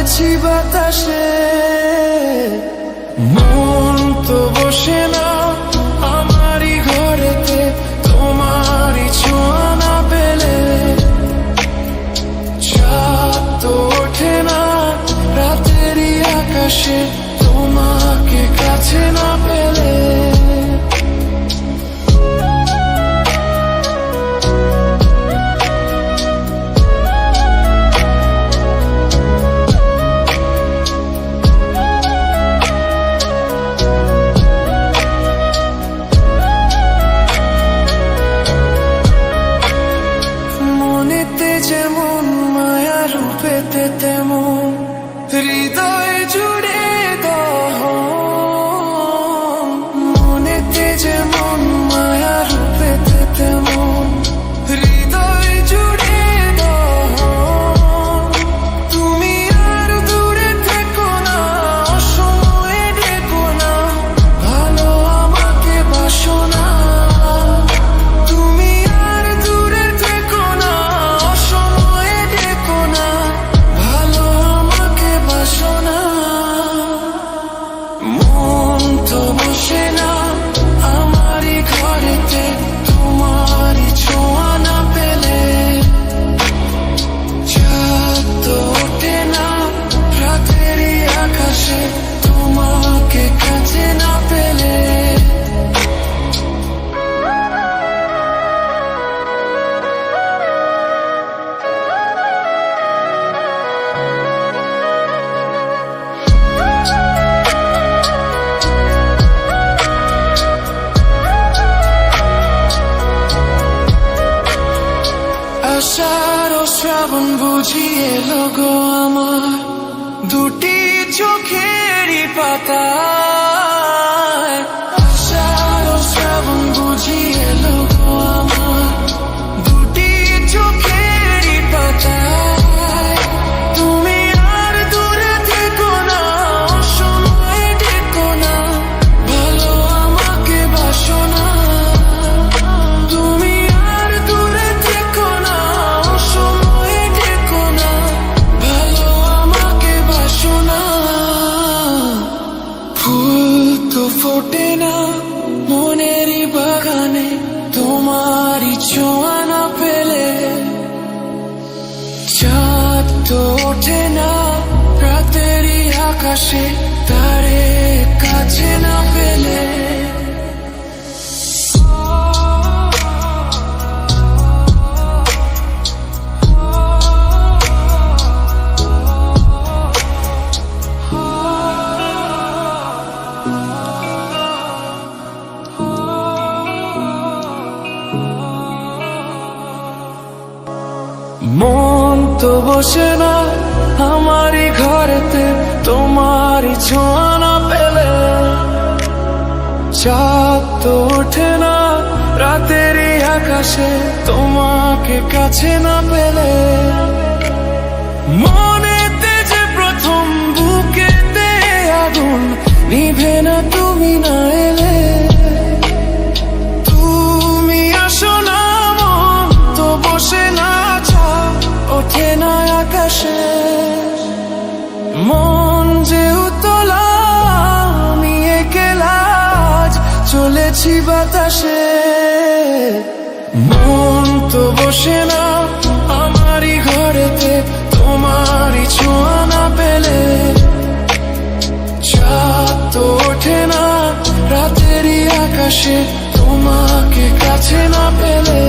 চলেছি বাতাসে। মন তো বসে না আমারই ঘরেতে, তোমারই ছোঁয়া না পেলে। চাঁদ তো ওঠে না রাতেরই আকাশে, তোমাকে কাছে না পেলে। মনেতে যেমন মায়া, রূপেতে তেমন হৃদয় জুড়ে দহন। মনেতে যেমন মায়া, রূপেতে তেমন হৃদয় জুড়ে দহন। তুমি আর দূরে থেকো না, অসময়ে ডেকো না, ভালো আমাকে বাসো না। তুমি আর দূরে থেকো না, অসময়ে ডেকো না, ভালো আমাকে বাসো না। মন তো বসে না আমারই ঘরেতে, তোমারই ছোঁয়া না পেলে। চাঁদ তো ওঠে না রাতেরই আকাশে, তোমাকে কাছে না পেলে। আষাঢ় ও শ্রাবণ বুঝিয়ে লগো আমার দুটি চোখেরই পাতায়। আষাঢ় ও শ্রাবণ বুঝিয়ে লগো আমার দুটি চোখেরই পাতায়। তুমি আর দূরে থেকো না, অসময়ে ডেকো না, ভালো আমাকে বাসো না। তুমি আর দূরে থেকো না, অসময়ে ডেকো না, ভালো আমাকে বাসো না। ফুল তো ফোটে না মনেরই বাগানে, তোমারই ছোঁয়া না পেলে। চাঁদ তো ওঠে না রাতেরই আকাশে, তারে কাছে না পেলে। মন তো বসে না আমারই ঘরেতে, তোমারই ছোঁয়া না পেলে। চাঁদ তো ওঠে না রাতেরই আকাশে, তোমাকে কাছে না পেলে। মনেতে যে প্রথম বুকেতে আগুন, নিভে না তুমি না এলে। তুমি আসো না, মন তো বসে না, ওঠে না আকাশে। মন যে উতলা, আমি একলা আজ চলেছি বাতাসে। মন তো বসে না আমারই ঘরেতে, তোমারই ছোঁয়া না পেলে। চাঁদ তো ওঠে না রাতেরই আকাশে, তোমাকে কাছে না পেলে।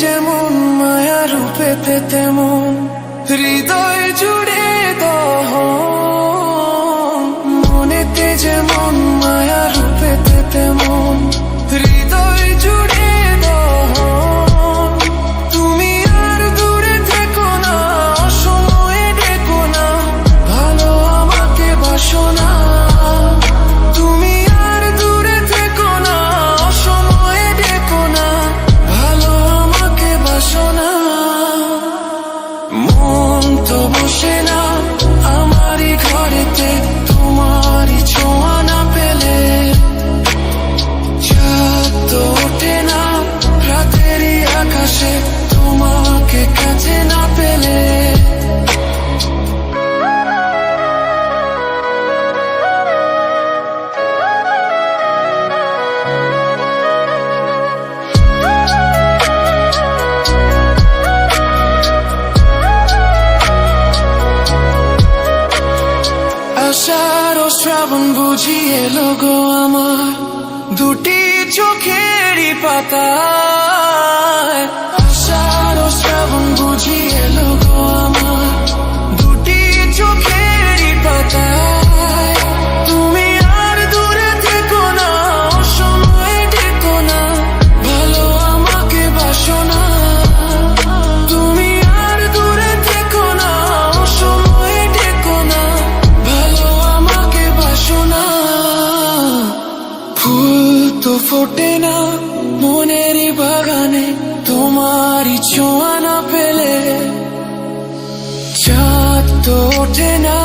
যেমন মায়া, রূপেতে তেমন হৃদয় জুড়ে দহন। মনেতে যেমন মায়া, রূপেতে তেমন হৃদয় জুড়ে দহন। তুমি আর দূরে থেকো না, অসময়ে ডেকো না, ভালো আমাকে বাসো না। তুমি আর দূরে থেকো না, অসময়ে ডেকো না, ভালো আমাকে বাসো না। আসে না আমারই ঘরেতে তোমারই ছোঁয়া না পেলে। চাঁদ তো ওঠে না রাতেরই আকাশে তোমাকে কাছে না পেলে। আষাঢ় ও শ্রাবণ বুঝি এলো গো আমার দুটি চোখেরই পাতায়। আষাঢ় ও শ্রাবণ বুঝি এলো গো আমার দুটি চোখেরই পাতায়। তুমি আর দূরে থেকো না, অসময়ে ডেকো না, ভালো আমাকে বাসো না। তুমি আর দূরে থেকো না, অসময়ে ডেকো না, ভালো আমাকে বাসো না। ফুল তো ফোটে না মনেরই বাগানে তোমারই ছোঁয়া না পেলে। চাঁদ তো ওঠে না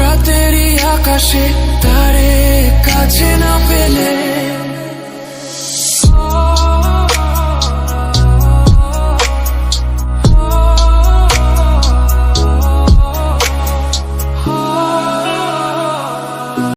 রাতেরই আকাশে তারে কাছে না পেলে।